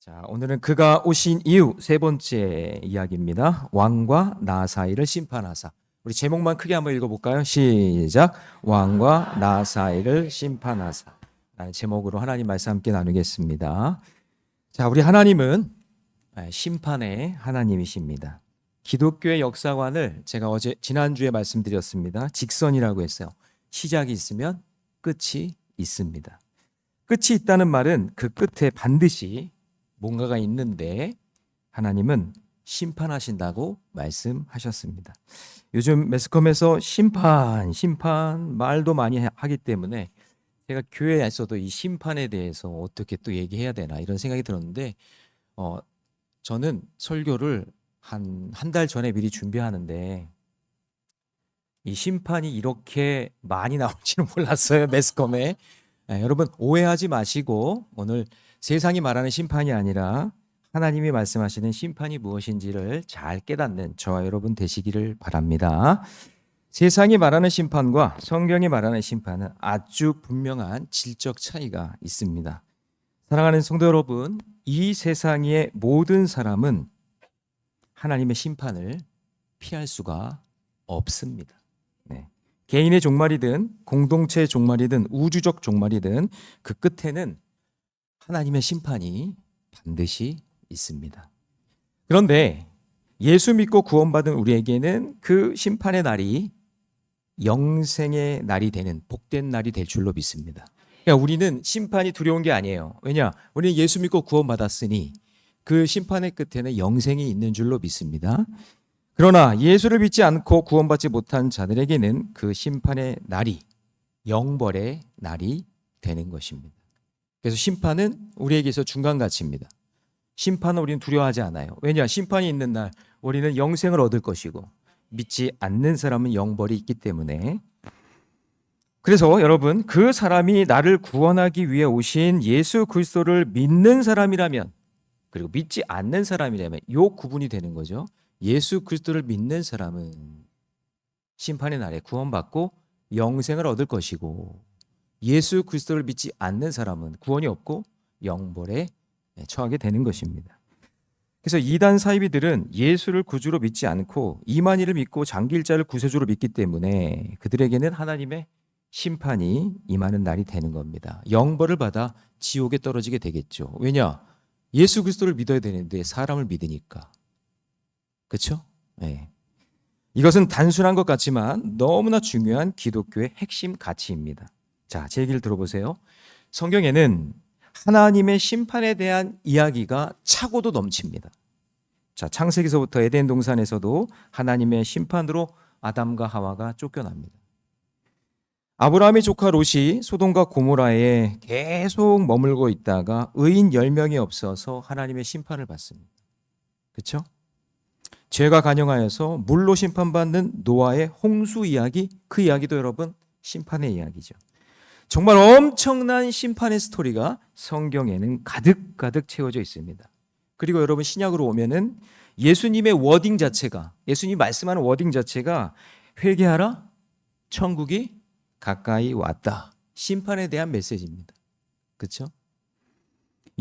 자, 오늘은 그가 오신 이후 세 번째 이야기입니다. 왕과 나 사이를 심판하사. 우리 제목만 크게 한번 읽어볼까요? 시작. 왕과 나 사이를 심판하사. 라는 제목으로 하나님 말씀 함께 나누겠습니다. 자, 우리 하나님은 심판의 하나님이십니다. 기독교의 역사관을 제가 지난주에 말씀드렸습니다. 직선이라고 했어요. 시작이 있으면 끝이 있습니다. 끝이 있다는 말은 그 끝에 반드시 뭔가가 있는데 하나님은 심판하신다고 말씀하셨습니다. 요즘 매스컴에서 심판 말도 많이 하기 때문에 제가 교회에서도 이 심판에 대해서 어떻게 또 얘기해야 되나 이런 생각이 들었는데 저는 설교를 한 달 전에 미리 준비하는데 이 심판이 이렇게 많이 나올지는 몰랐어요. 매스컴에. 여러분 오해하지 마시고 오늘 세상이 말하는 심판이 아니라 하나님이 말씀하시는 심판이 무엇인지를 잘 깨닫는 저와 여러분 되시기를 바랍니다. 세상이 말하는 심판과 성경이 말하는 심판은 아주 분명한 질적 차이가 있습니다. 사랑하는 성도 여러분, 이 세상의 모든 사람은 하나님의 심판을 피할 수가 없습니다. 네. 개인의 종말이든 공동체의 종말이든 우주적 종말이든 그 끝에는 하나님의 심판이 반드시 있습니다. 그런데 예수 믿고 구원받은 우리에게는 그 심판의 날이 영생의 날이 되는 복된 날이 될 줄로 믿습니다. 그러니까 우리는 심판이 두려운 게 아니에요. 왜냐? 우리는 예수 믿고 구원받았으니 그 심판의 끝에는 영생이 있는 줄로 믿습니다. 그러나 예수를 믿지 않고 구원받지 못한 자들에게는 그 심판의 날이 영벌의 날이 되는 것입니다. 그래서 심판은 우리에게서 중간가치입니다. 심판은 우리는 두려워하지 않아요. 왜냐? 심판이 있는 날 우리는 영생을 얻을 것이고 믿지 않는 사람은 영벌이 있기 때문에. 그래서 여러분, 그 사람이 나를 구원하기 위해 오신 예수 그리스도를 믿는 사람이라면, 그리고 믿지 않는 사람이라면 이 구분이 되는 거죠. 예수 그리스도를 믿는 사람은 심판의 날에 구원받고 영생을 얻을 것이고, 예수 그리스도를 믿지 않는 사람은 구원이 없고 영벌에 처하게 되는 것입니다. 그래서 이단 사이비들은 예수를 구주로 믿지 않고 이만희를 믿고 장길자를 구세주로 믿기 때문에 그들에게는 하나님의 심판이 임하는 날이 되는 겁니다. 영벌을 받아 지옥에 떨어지게 되겠죠. 왜냐? 예수 그리스도를 믿어야 되는데 사람을 믿으니까. 그렇죠? 네. 이것은 단순한 것 같지만 너무나 중요한 기독교의 핵심 가치입니다. 자, 제 얘기를 들어보세요. 성경에는 하나님의 심판에 대한 이야기가 차고도 넘칩니다. 자, 창세기서부터 에덴 동산에서도 하나님의 심판으로 아담과 하와가 쫓겨납니다. 아브라함의 조카 롯이 소돔과 고모라에 계속 머물고 있다가 의인 10명이 없어서 하나님의 심판을 받습니다. 그렇죠? 죄가 간영하여서 물로 심판받는 노아의 홍수 이야기, 그 이야기도 여러분 심판의 이야기죠. 정말 엄청난 심판의 스토리가 성경에는 가득가득 채워져 있습니다. 그리고 여러분 신약으로 오면은 예수님의 워딩 자체가, 예수님 말씀하는 워딩 자체가 회개하라, 천국이 가까이 왔다. 심판에 대한 메시지입니다. 그렇죠?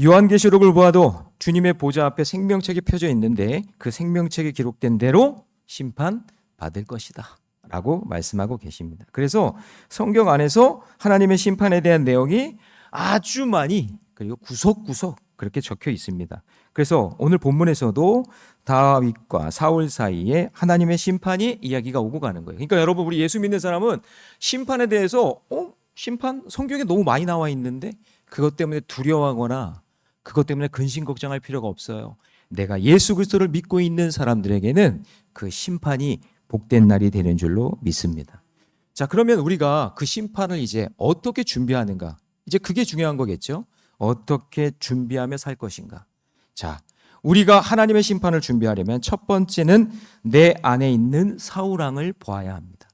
요한계시록을 보아도 주님의 보좌 앞에 생명책이 펴져 있는데 그 생명책에 기록된 대로 심판받을 것이다 라고 말씀하고 계십니다. 그래서 성경 안에서 하나님의 심판에 대한 내용이 아주 많이 그리고 구석구석 그렇게 적혀 있습니다. 그래서 오늘 본문에서도 다윗과 사울 사이에 하나님의 심판이 이야기가 오고 가는 거예요. 그러니까 여러분, 우리 예수 믿는 사람은 심판에 대해서 심판? 성경에 너무 많이 나와 있는데 그것 때문에 두려워하거나 그것 때문에 근심 걱정할 필요가 없어요. 내가 예수 그리스도를 믿고 있는 사람들에게는 그 심판이 복된 날이 되는 줄로 믿습니다. 자, 그러면 우리가 그 심판을 이제 어떻게 준비하는가? 이제 그게 중요한 거겠죠? 어떻게 준비하며 살 것인가? 자, 우리가 하나님의 심판을 준비하려면 첫 번째는 내 안에 있는 사울왕을 보아야 합니다.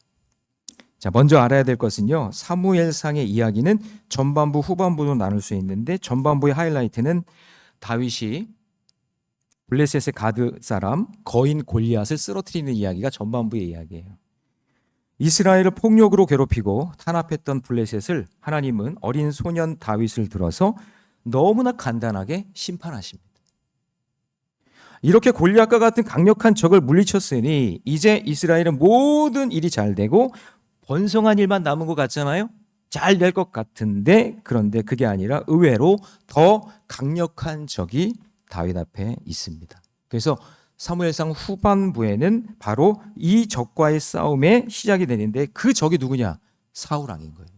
자, 먼저 알아야 될 것은요, 사무엘상의 이야기는 전반부, 후반부로 나눌 수 있는데 전반부의 하이라이트는 다윗이 블레셋의 가드 사람 거인 골리앗을 쓰러뜨리는 이야기가 전반부의 이야기예요. 이스라엘을 폭력으로 괴롭히고 탄압했던 블레셋을 하나님은 어린 소년 다윗을 들어서 너무나 간단하게 심판하십니다. 이렇게 골리앗과 같은 강력한 적을 물리쳤으니 이제 이스라엘은 모든 일이 잘 되고 번성한 일만 남은 것 같잖아요. 잘 될 것 같은데 그런데 그게 아니라 의외로 더 강력한 적이 다윗 앞에 있습니다. 그래서 사무엘상 후반부에는 바로 이 적과의 싸움의 시작이 되는데 그 적이 누구냐? 사울왕인 거예요.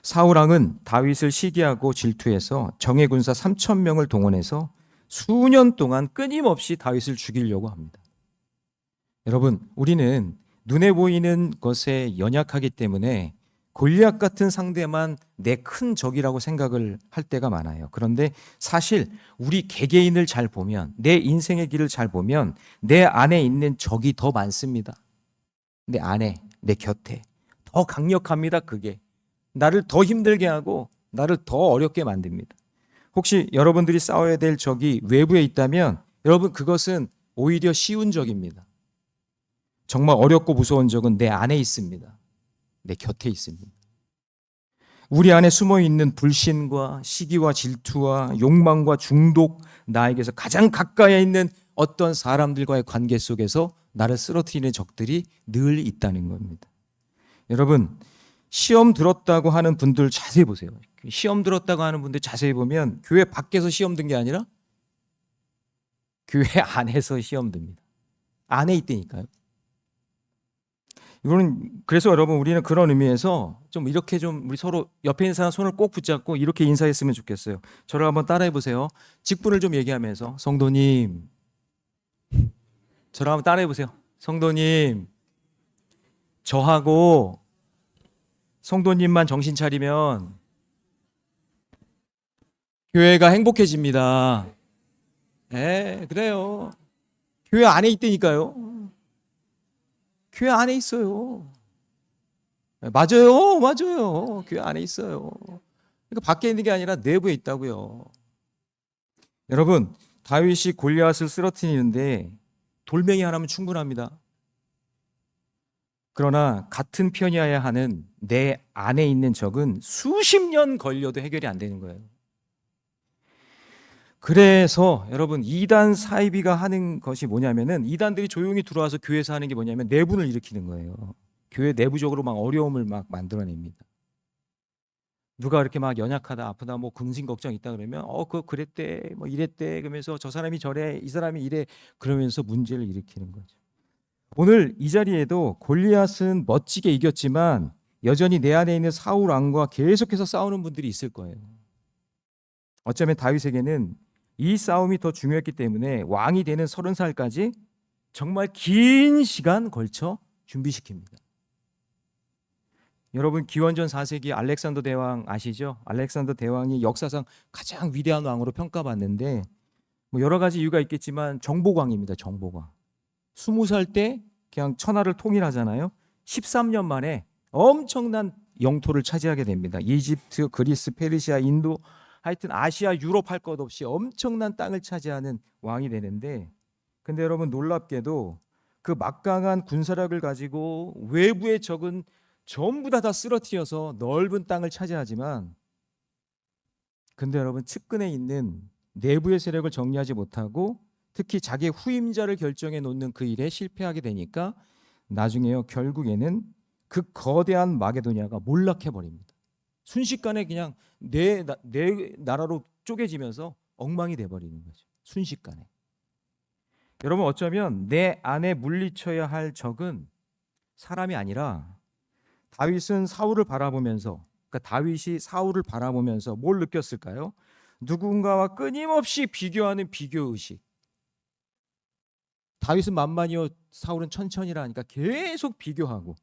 사울왕은 다윗을 시기하고 질투해서 정예 군사 3,000명을 동원해서 수년 동안 끊임없이 다윗을 죽이려고 합니다. 여러분, 우리는 눈에 보이는 것에 연약하기 때문에 골리앗 같은 상대만 내 큰 적이라고 생각을 할 때가 많아요. 그런데 사실 우리 개개인을 잘 보면, 내 인생의 길을 잘 보면 내 안에 있는 적이 더 많습니다. 내 안에, 내 곁에 더 강력합니다. 그게 나를 더 힘들게 하고 나를 더 어렵게 만듭니다. 혹시 여러분들이 싸워야 될 적이 외부에 있다면 여러분 그것은 오히려 쉬운 적입니다. 정말 어렵고 무서운 적은 내 안에 있습니다. 내 곁에 있습니다. 우리 안에 숨어 있는 불신과 시기와 질투와 욕망과 중독, 나에게서 가장 가까이 있는 어떤 사람들과의 관계 속에서 나를 쓰러뜨리는 적들이 늘 있다는 겁니다. 여러분, 시험 들었다고 하는 분들 자세히 보세요. 시험 들었다고 하는 분들 자세히 보면 교회 밖에서 시험 든 게 아니라 교회 안에서 시험 듭니다. 안에 있다니까요. 이거는 그래서 여러분 우리는 그런 의미에서 좀 이렇게 좀 우리 서로 옆에 있는 사람 손을 꼭 붙잡고 이렇게 인사했으면 좋겠어요. 저를 한번 따라해 보세요. 직분을 좀 얘기하면서 성도님, 저를 한번 따라해 보세요. 성도님, 저하고 성도님만 정신 차리면 교회가 행복해집니다. 네, 그래요. 교회 안에 있다니까요. 교회 안에 있어요. 맞아요, 맞아요. 교회 안에 있어요. 그러니까 밖에 있는 게 아니라 내부에 있다고요. 여러분, 다윗이 골리앗을 쓰러뜨리는데 돌멩이 하나면 충분합니다. 그러나 같은 편이어야 하는 내 안에 있는 적은 수십 년 걸려도 해결이 안 되는 거예요. 그래서 여러분 이단 사이비가 하는 것이 뭐냐면은 이단들이 조용히 들어와서 교회에서 하는 게 뭐냐면 내분을 일으키는 거예요. 교회 내부적으로 막 어려움을 막 만들어냅니다. 누가 이렇게 막 연약하다 아프다 뭐 근심 걱정 있다 그러면 그거 그랬대 뭐 이랬대 그러면서 저 사람이 저래 이 사람이 이래 그러면서 문제를 일으키는 거죠. 오늘 이 자리에도 골리앗은 멋지게 이겼지만 여전히 내 안에 있는 사울 왕과 계속해서 싸우는 분들이 있을 거예요. 어쩌면 다윗에게는 이 싸움이 더 중요했기 때문에 왕이 되는 30살까지 정말 긴 시간 걸쳐 준비시킵니다. 여러분 기원전 4세기 알렉산더 대왕 아시죠? 알렉산더 대왕이 역사상 가장 위대한 왕으로 평가받는데 뭐 여러 가지 이유가 있겠지만 정복왕입니다. 정복왕. 20살 때 그냥 천하를 통일하잖아요. 13년 만에 엄청난 영토를 차지하게 됩니다. 이집트, 그리스, 페르시아, 인도 하여튼 아시아, 유럽 할 것 없이 엄청난 땅을 차지하는 왕이 되는데 근데 여러분 놀랍게도 그 막강한 군사력을 가지고 외부의 적은 전부 다 쓰러뜨려서 넓은 땅을 차지하지만 근데 여러분 측근에 있는 내부의 세력을 정리하지 못하고 특히 자기의 후임자를 결정해 놓는 그 일에 실패하게 되니까 나중에요 결국에는 그 거대한 마게도냐가 몰락해 버립니다. 순식간에 그냥 내 나라로 쪼개지면서 엉망이 돼버리는 거죠. 순식간에. 여러분 어쩌면 내 안에 물리쳐야 할 적은 사람이 아니라 다윗은 사울을 바라보면서 그러니까 다윗이 사울을 바라보면서 뭘 느꼈을까요? 누군가와 끊임없이 비교하는 비교의식. 다윗은 만만이요 사울은 천천히라니까 계속 비교하고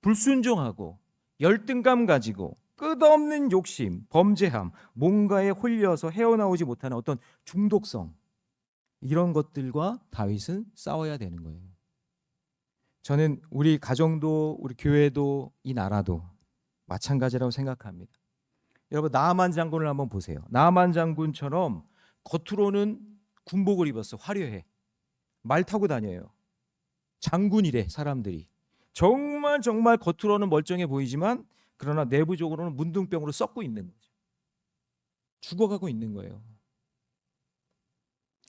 불순종하고 열등감 가지고 끝없는 욕심, 범죄함, 뭔가에 홀려서 헤어나오지 못하는 어떤 중독성 이런 것들과 다윗은 싸워야 되는 거예요. 저는 우리 가정도 우리 교회도 이 나라도 마찬가지라고 생각합니다. 여러분 나아만 장군을 한번 보세요. 나아만 장군처럼 겉으로는 군복을 입었어. 화려해. 말 타고 다녀요. 장군이래 사람들이. 정말 겉으로는 멀쩡해 보이지만 그러나 내부적으로는 문둥병으로 썩고 있는 거죠. 죽어가고 있는 거예요.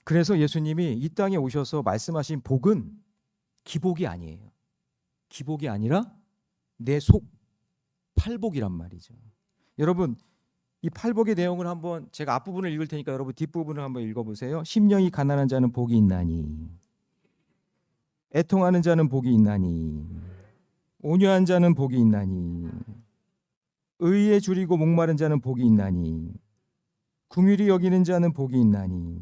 그래서 예수님이 이 땅에 오셔서 말씀하신 복은 기복이 아니에요. 기복이 아니라 내 속 팔복이란 말이죠. 여러분, 이 팔복의 내용을 한번 제가 앞부분을 읽을 테니까 여러분 뒷부분을 한번 읽어보세요. 심령이 가난한 자는 복이 있나니, 애통하는 자는 복이 있나니, 온유한 자는 복이 있나니, 의에 줄이고 목마른 자는 복이 있나니, 긍휼히 여기는 자는 복이 있나니,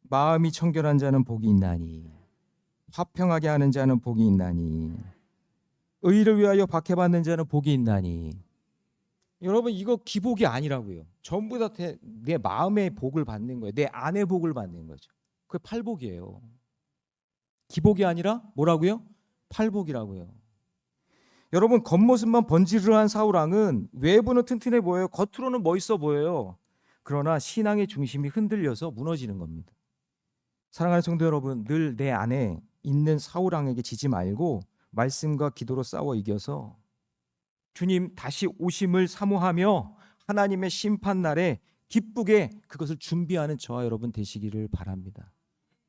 마음이 청결한 자는 복이 있나니, 화평하게 하는 자는 복이 있나니, 의를 위하여 박해받는 자는 복이 있나니. 여러분, 이거 기복이 아니라고요. 전부 다 내 마음의 복을 받는 거예요. 내 안의 복을 받는 거죠. 그게 팔복이에요. 기복이 아니라 뭐라고요? 팔복이라고요. 여러분, 겉모습만 번지르르한 사울왕은 외부는 튼튼해 보여요. 겉으로는 멋있어 보여요. 그러나 신앙의 중심이 흔들려서 무너지는 겁니다. 사랑하는 성도 여러분, 늘 내 안에 있는 사울왕에게 지지 말고 말씀과 기도로 싸워 이겨서 주님 다시 오심을 사모하며 하나님의 심판날에 기쁘게 그것을 준비하는 저와 여러분 되시기를 바랍니다.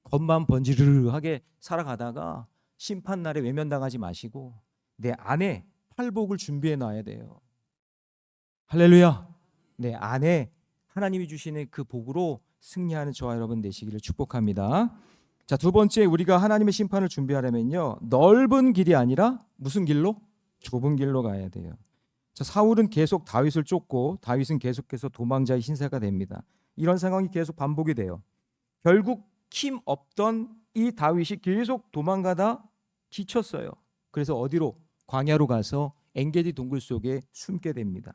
겉만 번지르르하게 살아가다가 심판날에 외면당하지 마시고 내 안에 팔복을 준비해 놔야 돼요. 할렐루야. 내 안에 하나님이 주시는 그 복으로 승리하는 저와 여러분 되시기를 축복합니다. 자, 두 번째, 우리가 하나님의 심판을 준비하려면요, 넓은 길이 아니라 무슨 길로? 좁은 길로 가야 돼요. 자, 사울은 계속 다윗을 쫓고 다윗은 계속해서 도망자의 신세가 됩니다. 이런 상황이 계속 반복이 돼요. 결국 힘 없던 이 다윗이 계속 도망가다 지쳤어요. 그래서 어디로? 광야로 가서 엔게디 동굴 속에 숨게 됩니다.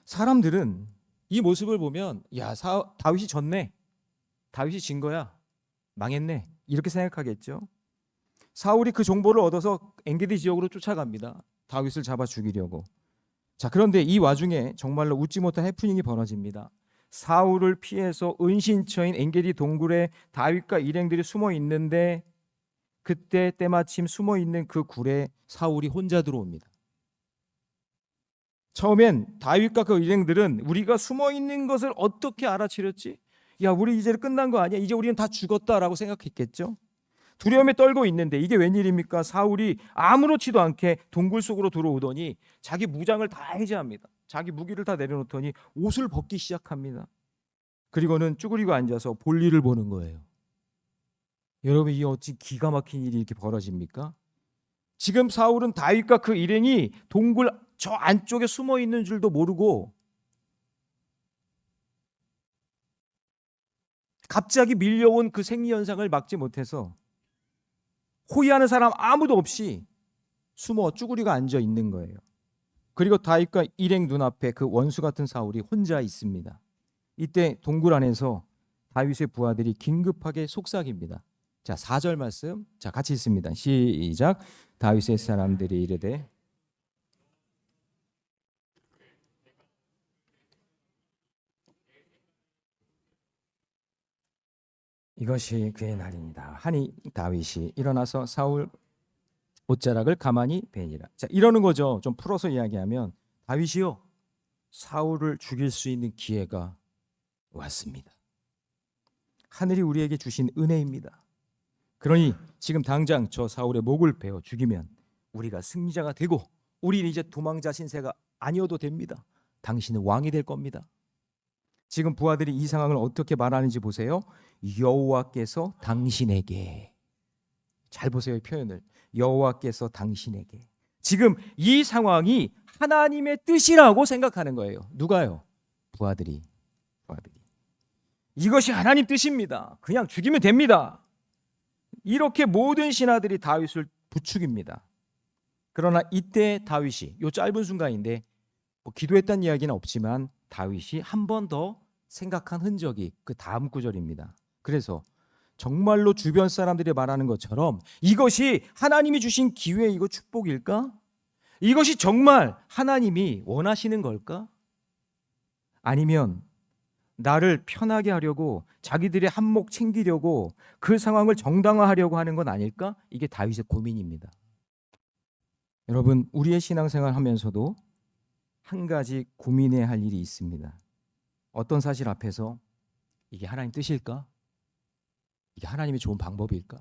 사람들은 이 모습을 보면 야, 다윗이 졌네, 다윗이 진 거야, 망했네, 이렇게 생각하겠죠. 사울이 그 정보를 얻어서 엔게디 지역으로 쫓아갑니다. 다윗을 잡아 죽이려고. 자, 그런데 이 와중에 정말로 웃지 못한 해프닝이 벌어집니다. 사울을 피해서 은신처인 엔게디 동굴에 다윗과 일행들이 숨어 있는데 그때 때마침 숨어 있는 그 굴에 사울이 혼자 들어옵니다. 처음엔 다윗과 그 일행들은 우리가 숨어 있는 것을 어떻게 알아채렸지? 야, 우리 이제 끝난 거 아니야? 이제 우리는 다 죽었다라고 생각했겠죠. 두려움에 떨고 있는데 이게 웬일입니까? 사울이 아무렇지도 않게 동굴 속으로 들어오더니 자기 무장을 다 해제합니다. 자기 무기를 다 내려놓더니 옷을 벗기 시작합니다. 그리고는 쭈그리고 앉아서 볼일을 보는 거예요. 여러분, 이 어찌 기가 막힌 일이 이렇게 벌어집니까? 지금 사울은 다윗과 그 일행이 동굴 저 안쪽에 숨어 있는 줄도 모르고 갑자기 밀려온 그 생리 현상을 막지 못해서 호위하는 사람 아무도 없이 숨어 쭈그리고 앉아 있는 거예요. 그리고 다윗과 일행 눈앞에 그 원수 같은 사울이 혼자 있습니다. 이때 동굴 안에서 다윗의 부하들이 긴급하게 속삭입니다. 자, 4절 말씀, 자, 같이 읽습니다. 시작. 다윗의 사람들이 이르되 이것이 그의 날입니다 하니 다윗이 일어나서 사울 옷자락을 가만히 베니라. 자, 이러는 거죠. 좀 풀어서 이야기하면 다윗이요, 사울을 죽일 수 있는 기회가 왔습니다. 하늘이 우리에게 주신 은혜입니다. 그러니 지금 당장 저 사울의 목을 베어 죽이면 우리가 승리자가 되고 우리는 이제 도망자 신세가 아니어도 됩니다. 당신은 왕이 될 겁니다. 지금 부하들이 이 상황을 어떻게 말하는지 보세요. 여호와께서 당신에게, 잘 보세요, 이 표현을. 여호와께서 당신에게. 지금 이 상황이 하나님의 뜻이라고 생각하는 거예요. 누가요? 부하들이. 이것이 하나님 뜻입니다. 그냥 죽이면 됩니다. 이렇게 모든 신하들이 다윗을 부추깁니다. 그러나 이때 다윗이, 요 짧은 순간인데 뭐 기도했다는 이야기는 없지만 다윗이 한 번 더 생각한 흔적이 그 다음 구절입니다. 그래서 정말로 주변 사람들이 말하는 것처럼 이것이 하나님이 주신 기회, 이거 축복일까? 이것이 정말 하나님이 원하시는 걸까? 아니면 나를 편하게 하려고 자기들의 한몫 챙기려고 그 상황을 정당화하려고 하는 건 아닐까? 이게 다윗의 고민입니다. 여러분, 우리의 신앙생활 하면서도 한 가지 고민해야 할 일이 있습니다. 어떤 사실 앞에서 이게 하나님 뜻일까? 이게 하나님의 좋은 방법일까?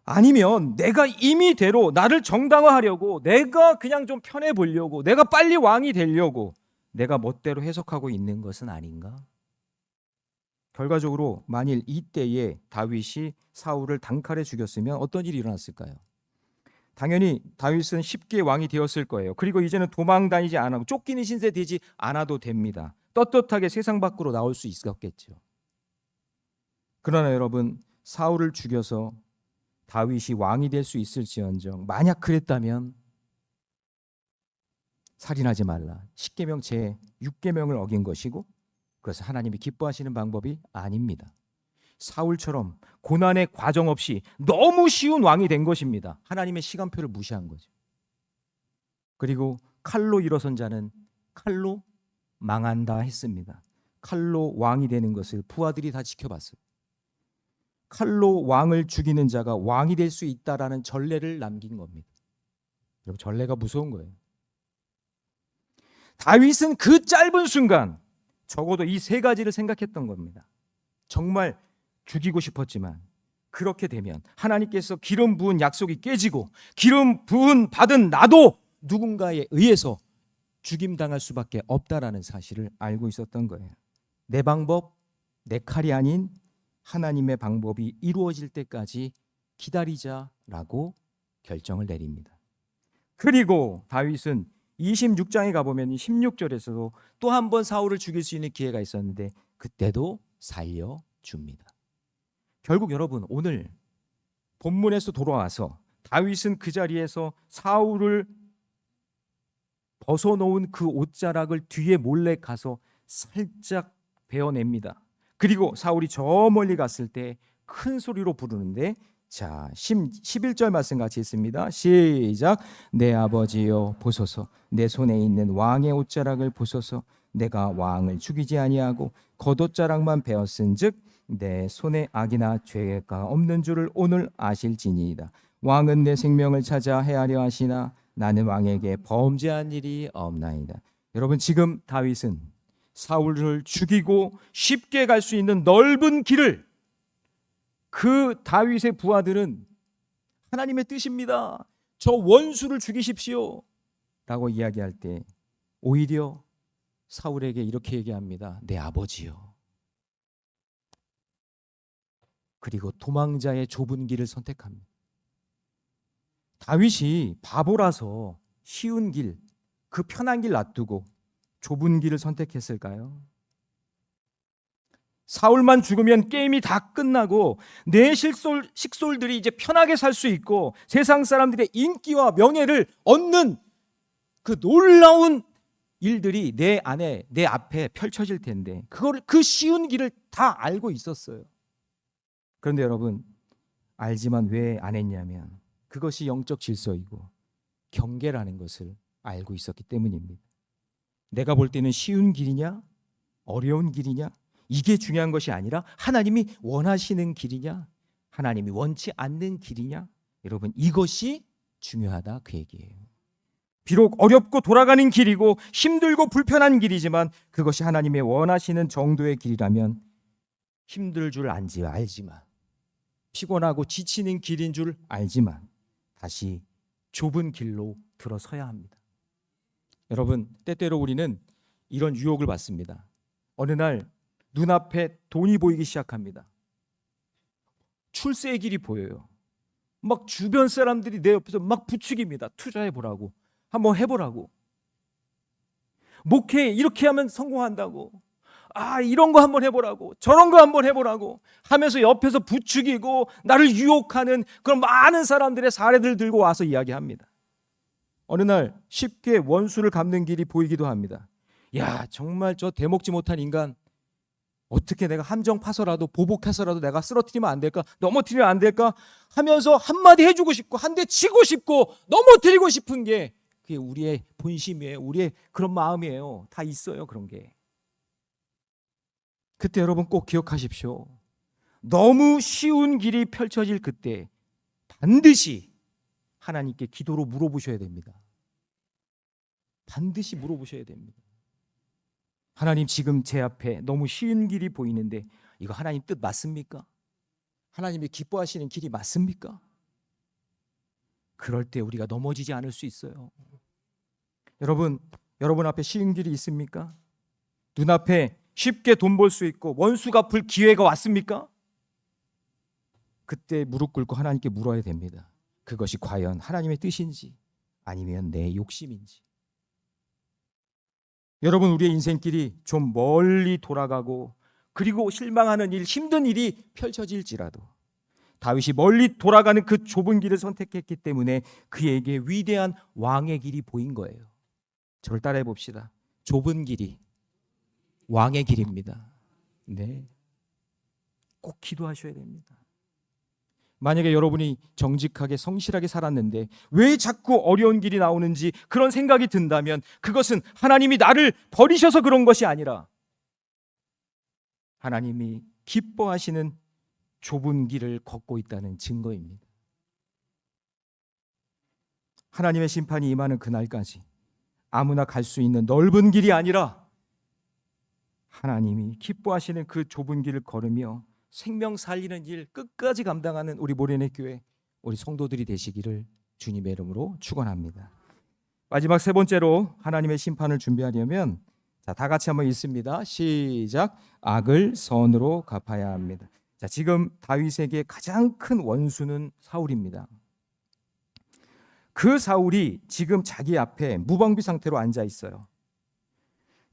아니면 내가 임의대로 나를 정당화하려고, 내가 그냥 좀 편해 보려고, 내가 빨리 왕이 되려고 내가 멋대로 해석하고 있는 것은 아닌가? 결과적으로 만일 이때에 다윗이 사울을 단칼에 죽였으면 어떤 일이 일어났을까요? 당연히 다윗은 쉽게 왕이 되었을 거예요. 그리고 이제는 도망 다니지 않아도, 쫓기는 신세 되지 않아도 됩니다. 떳떳하게 세상 밖으로 나올 수 있었겠죠. 그러나 여러분, 사울을 죽여서 다윗이 왕이 될 수 있을지언정, 만약 그랬다면 살인하지 말라, 십계명 제 6계명을 어긴 것이고, 그것은 하나님이 기뻐하시는 방법이 아닙니다. 사울처럼 고난의 과정 없이 너무 쉬운 왕이 된 것입니다. 하나님의 시간표를 무시한 거죠. 그리고 칼로 일어선 자는 칼로 망한다 했습니다. 칼로 왕이 되는 것을 부하들이 다 지켜봤어요. 칼로 왕을 죽이는 자가 왕이 될 수 있다라는 전례를 남긴 겁니다. 여러분, 전례가 무서운 거예요. 다윗은 그 짧은 순간 적어도 이 세 가지를 생각했던 겁니다. 정말 죽이고 싶었지만 그렇게 되면 하나님께서 기름 부은 약속이 깨지고 기름 부은 받은 나도 누군가에 의해서 죽임당할 수밖에 없다라는 사실을 알고 있었던 거예요. 내 방법, 내 칼이 아닌 하나님의 방법이 이루어질 때까지 기다리자라고 결정을 내립니다. 그리고 다윗은 26장에 가보면 16절에서도 또 한 번 사울을 죽일 수 있는 기회가 있었는데 그때도 살려줍니다. 결국 여러분, 오늘 본문에서 돌아와서 다윗은 그 자리에서 사울을 벗어놓은 그 옷자락을 뒤에 몰래 가서 살짝 베어냅니다. 그리고 사울이 저 멀리 갔을 때 큰 소리로 부르는데, 자, 11절 말씀 같이 있습니다. 시작. 내 아버지여 보소서, 내 손에 있는 왕의 옷자락을 보소서. 내가 왕을 죽이지 아니하고 겉옷자락만 베었은즉 내 손에 악이나 죄가 없는 줄을 오늘 아실지니이다. 왕은 내 생명을 찾아 해하려 하시나 나는 왕에게 범죄한 일이 없나이다. 여러분, 지금 다윗은 사울을 죽이고 쉽게 갈 수 있는 넓은 길을, 그 다윗의 부하들은 하나님의 뜻입니다, 저 원수를 죽이십시오 라고 이야기할 때 오히려 사울에게 이렇게 얘기합니다. 내 아버지요. 그리고 도망자의 좁은 길을 선택합니다. 다윗이 바보라서 쉬운 길, 그 편한 길 놔두고 좁은 길을 선택했을까요? 사울만 죽으면 게임이 다 끝나고 내 식솔들이 이제 편하게 살 수 있고 세상 사람들의 인기와 명예를 얻는 그 놀라운 일들이 내 안에, 내 앞에 펼쳐질 텐데 그 쉬운 길을 다 알고 있었어요. 그런데 여러분, 알지만 왜 안 했냐면 그것이 영적 질서이고 경계라는 것을 알고 있었기 때문입니다. 내가 볼 때는 쉬운 길이냐 어려운 길이냐 이게 중요한 것이 아니라 하나님이 원하시는 길이냐 하나님이 원치 않는 길이냐, 여러분, 이것이 중요하다, 그 얘기예요. 비록 어렵고 돌아가는 길이고 힘들고 불편한 길이지만 그것이 하나님의 원하시는 정도의 길이라면 힘들 줄 알지만, 피곤하고 지치는 길인 줄 알지만 다시 좁은 길로 들어서야 합니다. 여러분, 때때로 우리는 이런 유혹을 받습니다. 어느 날 눈앞에 돈이 보이기 시작합니다. 출세의 길이 보여요. 막 주변 사람들이 내 옆에서 막 부추깁니다. 투자해보라고, 한번 해보라고, 목회 이렇게 하면 성공한다고, 이런 거 한번 해보라고, 저런 거 한번 해보라고 하면서 옆에서 부추기고 나를 유혹하는 그런 많은 사람들의 사례들 들고 와서 이야기합니다. 어느 날 쉽게 원수를 갚는 길이 보이기도 합니다. 야, 정말 저 대먹지 못한 인간 어떻게 내가 함정 파서라도 보복해서라도 내가 쓰러뜨리면 안 될까, 넘어뜨리면 안 될까 하면서 한마디 해주고 싶고 한 대 치고 싶고 넘어뜨리고 싶은 게 그게 우리의 본심이에요. 우리의 그런 마음이에요. 다 있어요, 그런 게. 그때 여러분 꼭 기억하십시오. 너무 쉬운 길이 펼쳐질 그때 반드시 하나님께 기도로 물어보셔야 됩니다. 반드시 물어보셔야 됩니다. 하나님, 지금 제 앞에 너무 쉬운 길이 보이는데 이거 하나님 뜻 맞습니까? 하나님이 기뻐하시는 길이 맞습니까? 그럴 때 우리가 넘어지지 않을 수 있어요. 여러분 앞에 쉬운 길이 있습니까? 눈앞에 쉽게 돈 벌 수 있고 원수 갚을 기회가 왔습니까? 그때 무릎 꿇고 하나님께 물어야 됩니다. 그것이 과연 하나님의 뜻인지 아니면 내 욕심인지. 여러분, 우리의 인생길이 좀 멀리 돌아가고 그리고 실망하는 일, 힘든 일이 펼쳐질지라도 다윗이 멀리 돌아가는 그 좁은 길을 선택했기 때문에 그에게 위대한 왕의 길이 보인 거예요. 저를 따라해 봅시다. 좁은 길이 왕의 길입니다. 네, 꼭 기도하셔야 됩니다. 만약에 여러분이 정직하게 성실하게 살았는데 왜 자꾸 어려운 길이 나오는지 그런 생각이 든다면 그것은 하나님이 나를 버리셔서 그런 것이 아니라 하나님이 기뻐하시는 좁은 길을 걷고 있다는 증거입니다. 하나님의 심판이 임하는 그날까지 아무나 갈 수 있는 넓은 길이 아니라 하나님이 기뻐하시는 그 좁은 길을 걸으며 생명 살리는 일 끝까지 감당하는 우리 모래내 교회 우리 성도들이 되시기를 주님의 이름으로 축원합니다. 마지막 세 번째로 하나님의 심판을 준비하려면 다 같이 한번 읽습니다. 시작. 악을 선으로 갚아야 합니다. 지금 다윗에게 가장 큰 원수는 사울입니다. 그 사울이 지금 자기 앞에 무방비 상태로 앉아 있어요.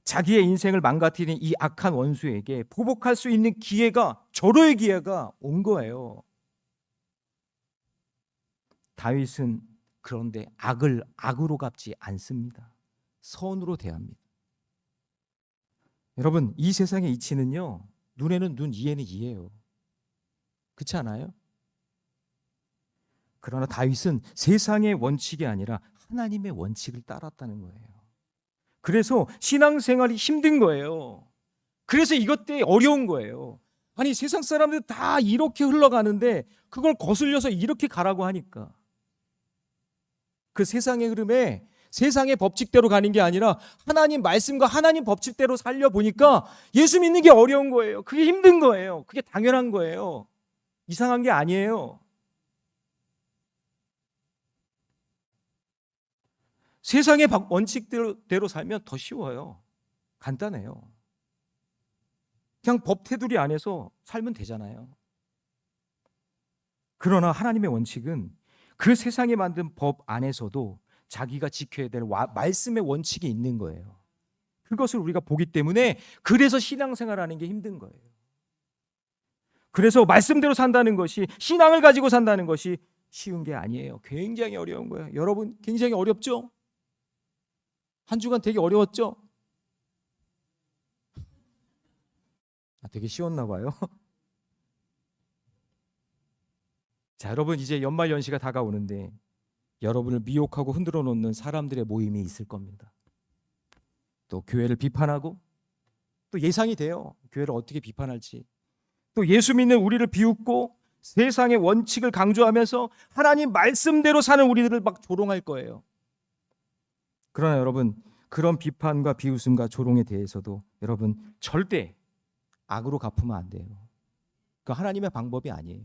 자기의 인생을 망가뜨리는 이 악한 원수에게 보복할 수 있는 기회가, 절호의 기회가 온 거예요. 다윗은 그런데 악을 악으로 갚지 않습니다. 선으로 대합니다. 여러분, 이 세상의 이치는요, 눈에는 눈, 이에는 이예요. 그렇지 않아요? 그러나 다윗은 세상의 원칙이 아니라 하나님의 원칙을 따랐다는 거예요. 그래서 신앙생활이 힘든 거예요. 그래서 이것 때문에 어려운 거예요. 아니, 세상 사람들 다 이렇게 흘러가는데 그걸 거슬려서 이렇게 가라고 하니까 그 세상의 흐름에 세상의 법칙대로 가는 게 아니라 하나님 말씀과 하나님 법칙대로 살려보니까 예수 믿는 게 어려운 거예요. 그게 힘든 거예요. 그게 당연한 거예요. 이상한 게 아니에요. 세상의 원칙대로 살면 더 쉬워요. 간단해요. 그냥 법 테두리 안에서 살면 되잖아요. 그러나 하나님의 원칙은 그 세상에 만든 법 안에서도 자기가 지켜야 될 말씀의 원칙이 있는 거예요. 그것을 우리가 보기 때문에 그래서 신앙생활하는 게 힘든 거예요. 그래서 말씀대로 산다는 것이, 신앙을 가지고 산다는 것이 쉬운 게 아니에요. 굉장히 어려운 거예요. 여러분, 굉장히 어렵죠? 한 주간 되게 어려웠죠? 되게 쉬웠나 봐요. 자, 여러분, 이제 연말연시가 다가오는데 여러분을 미혹하고 흔들어 놓는 사람들의 모임이 있을 겁니다. 또 교회를 비판하고, 또 예상이 돼요. 교회를 어떻게 비판할지. 또 예수 믿는 우리를 비웃고 세상의 원칙을 강조하면서 하나님 말씀대로 사는 우리들을 막 조롱할 거예요. 그러나 여러분, 그런 비판과 비웃음과 조롱에 대해서도 여러분 절대 악으로 갚으면 안 돼요. 그 하나님의 방법이 아니에요.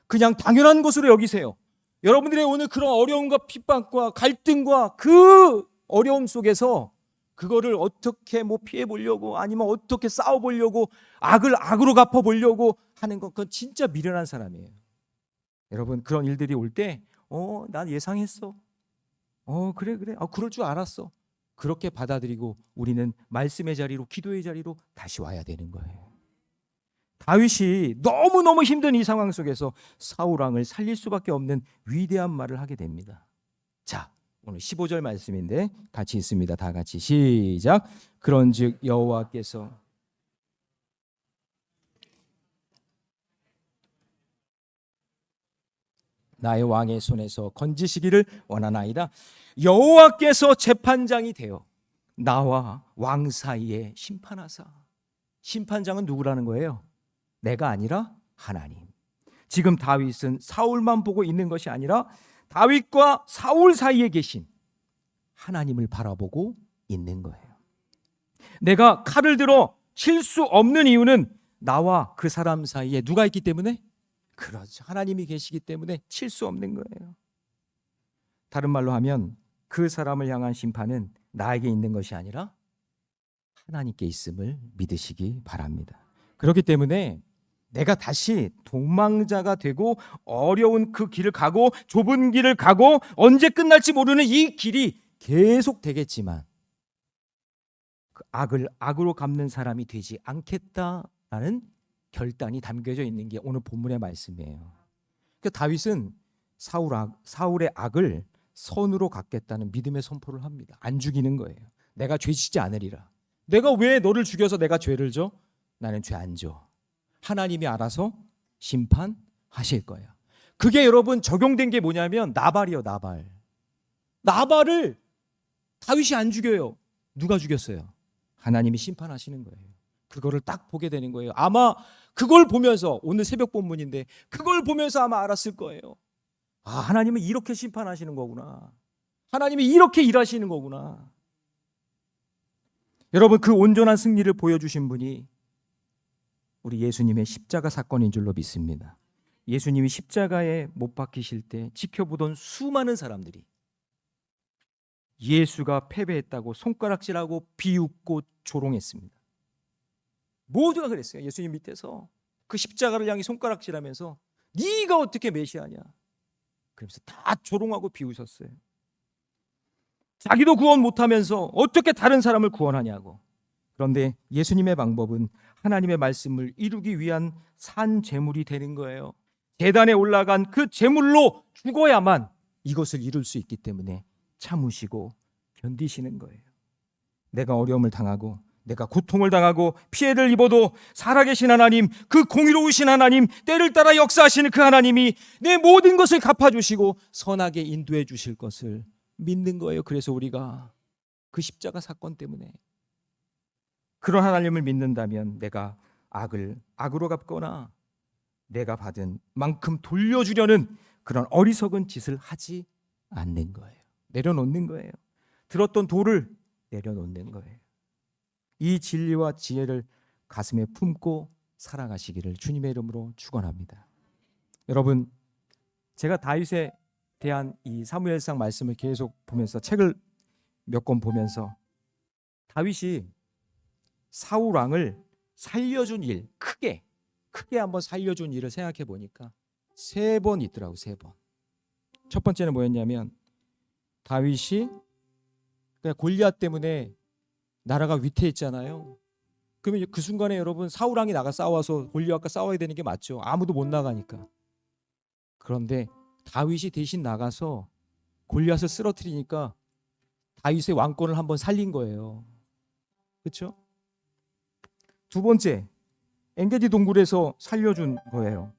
그냥 당연한 것으로 여기세요. 여러분들의 오늘 그런 어려움과 핍박과 갈등과 그 어려움 속에서 그거를 어떻게 피해 보려고 아니면 어떻게 싸워 보려고 악을 악으로 갚아 보려고 하는 것, 그건 진짜 미련한 사람이에요. 여러분, 그런 일들이 올 때 난 예상했어. 그래. 그럴 줄 알았어. 그렇게 받아들이고 우리는 말씀의 자리로, 기도의 자리로 다시 와야 되는 거예요. 다윗이 너무너무 힘든 이 상황 속에서 사울 왕을 살릴 수밖에 없는 위대한 말을 하게 됩니다. 자, 오늘 15절 말씀인데 같이 읽습니다. 다 같이 시작. 그런즉 여호와께서 나의 왕의 손에서 건지시기를 원하나이다. 여호와께서 재판장이 되어 나와 왕 사이에 심판하사. 심판장은 누구라는 거예요? 내가 아니라 하나님. 지금 다윗은 사울만 보고 있는 것이 아니라 다윗과 사울 사이에 계신 하나님을 바라보고 있는 거예요. 내가 칼을 들어 칠 수 없는 이유는 나와 그 사람 사이에 누가 있기 때문에? 그렇죠. 하나님이 계시기 때문에 칠 수 없는 거예요. 다른 말로 하면 그 사람을 향한 심판은 나에게 있는 것이 아니라 하나님께 있음을 믿으시기 바랍니다. 그렇기 때문에 내가 다시 도망자가 되고 어려운 그 길을 가고 좁은 길을 가고 언제 끝날지 모르는 이 길이 계속 되겠지만 그 악을 악으로 갚는 사람이 되지 않겠다라는 결단이 담겨져 있는 게 오늘 본문의 말씀이에요. 그러니까 다윗은 사울의 악을 선으로 갚겠다는 믿음의 선포를 합니다. 안 죽이는 거예요. 내가 죄짓지 않으리라. 내가 왜 너를 죽여서 내가 죄를 져? 나는 죄 안 져. 하나님이 알아서 심판하실 거야. 그게 여러분 적용된 게 뭐냐면 나발이요, 나발. 나발을 다윗이 안 죽여요. 누가 죽였어요? 하나님이 심판하시는 거예요. 그거를 딱 보게 되는 거예요. 아마 그걸 보면서 오늘 새벽 본문인데 그걸 보면서 아마 알았을 거예요. 아, 하나님은 이렇게 심판하시는 거구나. 하나님이 이렇게 일하시는 거구나. 여러분, 그 온전한 승리를 보여주신 분이 우리 예수님의 십자가 사건인 줄로 믿습니다. 예수님이 십자가에 못 박히실 때 지켜보던 수많은 사람들이 예수가 패배했다고 손가락질하고 비웃고 조롱했습니다. 모두가 그랬어요. 예수님 밑에서 그 십자가를 향해 손가락질하면서 네가 어떻게 메시아냐, 그러면서 다 조롱하고 비웃었어요. 자기도 구원 못하면서 어떻게 다른 사람을 구원하냐고. 그런데 예수님의 방법은 하나님의 말씀을 이루기 위한 산 제물이 되는 거예요. 제단에 올라간 그 제물로 죽어야만 이것을 이룰 수 있기 때문에 참으시고 견디시는 거예요. 내가 어려움을 당하고 내가 고통을 당하고 피해를 입어도 살아계신 하나님, 그 공의로우신 하나님, 때를 따라 역사하시는 그 하나님이 내 모든 것을 갚아주시고 선하게 인도해 주실 것을 믿는 거예요. 그래서 우리가 그 십자가 사건 때문에 그런 하나님을 믿는다면 내가 악을 악으로 갚거나 내가 받은 만큼 돌려주려는 그런 어리석은 짓을 하지 않는 거예요. 내려놓는 거예요. 들었던 도를 내려놓는 거예요. 이 진리와 지혜를 가슴에 품고 살아가시기를 주님의 이름으로 축원합니다. 여러분, 제가 다윗에 대한 이 사무엘상 말씀을 계속 보면서 책을 몇 권 보면서 다윗이 사울 왕을 살려준 일, 크게 한번 살려준 일을 생각해 보니까 3번 있더라고. 3번. 첫 번째는 뭐였냐면 다윗이 골리앗 때문에 나라가 위태했잖아요. 그러면 그 순간에 여러분 사울 왕이 나가 싸워서 골리앗과 싸워야 되는 게 맞죠. 아무도 못 나가니까. 그런데 다윗이 대신 나가서 골리앗을 쓰러뜨리니까 다윗의 왕권을 한번 살린 거예요. 그렇죠? 두 번째, 엔게디 동굴에서 살려준 거예요.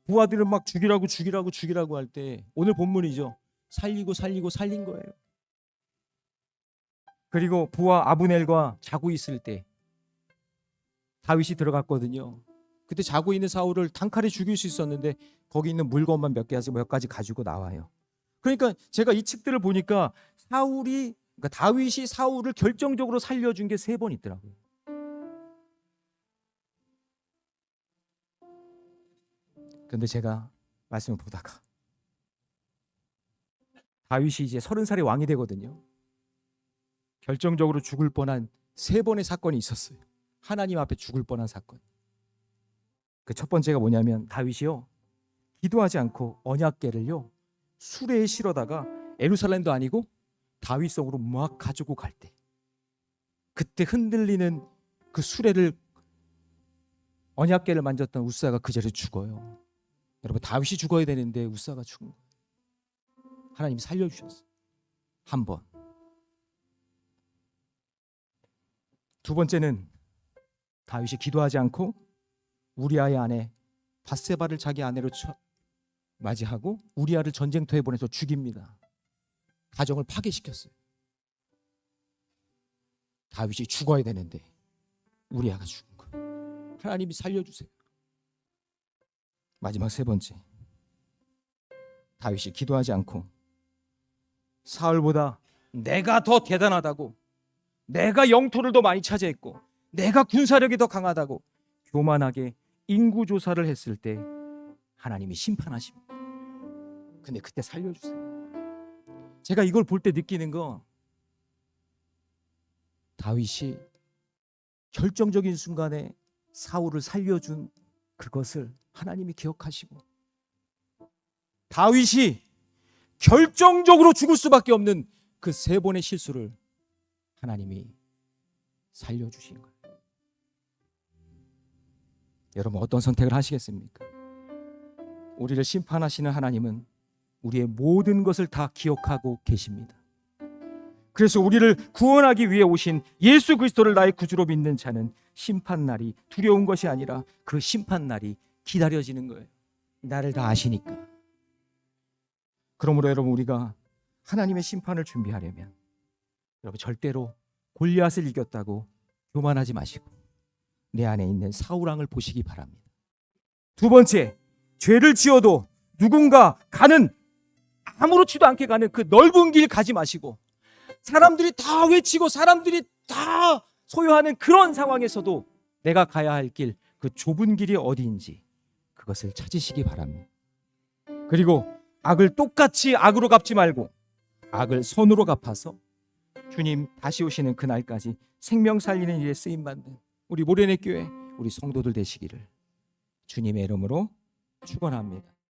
부하들을 막 죽이라고 할 때 오늘 본문이죠. 살린 거예요. 그리고 부하 아브넬과 자고 있을 때 다윗이 들어갔거든요. 그때 자고 있는 사울을 단칼에 죽일 수 있었는데 거기 있는 물건만 몇 가지 가지고 나와요. 그러니까 제가 이 책들을 보니까 그러니까 다윗이 사울을 결정적으로 살려준 게 3번 있더라고요. 그런데 제가 말씀을 보다가 다윗이 이제 30살의 왕이 되거든요. 결정적으로 죽을 뻔한 3번의 사건이 있었어요. 하나님 앞에 죽을 뻔한 사건. 그 첫 번째가 뭐냐면 다윗이요, 기도하지 않고 언약궤를요 수레에 실어다가 예루살렘도 아니고 다윗성으로 막 가지고 갈 때, 그때 흔들리는 그 수레를 언약궤를 만졌던 우사가 그 자리에 죽어요. 여러분, 다윗이 죽어야 되는데 우사가 죽은 거예요. 하나님이 살려주셨어요. 한 번. 두 번째는 다윗이 기도하지 않고 우리아의 아내 밧세바를 자기 아내로 맞이하고 우리아를 전쟁터에 보내서 죽입니다. 가정을 파괴시켰어요. 다윗이 죽어야 되는데 우리아가 죽은 거예요. 하나님이 살려주세요. 마지막 3번째, 다윗이 기도하지 않고 사울보다 내가 더 대단하다고 내가 영토를 더 많이 차지했고 내가 군사력이 더 강하다고 교만하게 인구조사를 했을 때 하나님이 심판하십니다. 근데 그때 살려주세요. 제가 이걸 볼 때 느끼는 거, 다윗이 결정적인 순간에 사울을 살려준 그것을 하나님이 기억하시고, 다윗이 결정적으로 죽을 수밖에 없는 그 3번의 실수를 하나님이 살려주신 거예요. 여러분 어떤 선택을 하시겠습니까? 우리를 심판하시는 하나님은 우리의 모든 것을 다 기억하고 계십니다. 그래서 우리를 구원하기 위해 오신 예수 그리스도를 나의 구주로 믿는 자는 심판날이 두려운 것이 아니라 그 심판날이 기다려지는 거예요. 나를 다 아시니까. 그러므로 여러분, 우리가 하나님의 심판을 준비하려면 여러분 절대로 골리앗을 이겼다고 교만하지 마시고 내 안에 있는 사울왕을 보시기 바랍니다. 2번째, 죄를 지어도 누군가 가는, 아무렇지도 않게 가는 그 넓은 길 가지 마시고, 사람들이 다 외치고 사람들이 다 소유하는 그런 상황에서도 내가 가야 할 길, 그 좁은 길이 어디인지 그것을 찾으시기 바랍니다. 그리고 악을 똑같이 악으로 갚지 말고 악을 선으로 갚아서 주님 다시 오시는 그날까지 생명 살리는 일에 쓰임받는 우리 모래내 교회, 우리 성도들 되시기를 주님의 이름으로 축원합니다.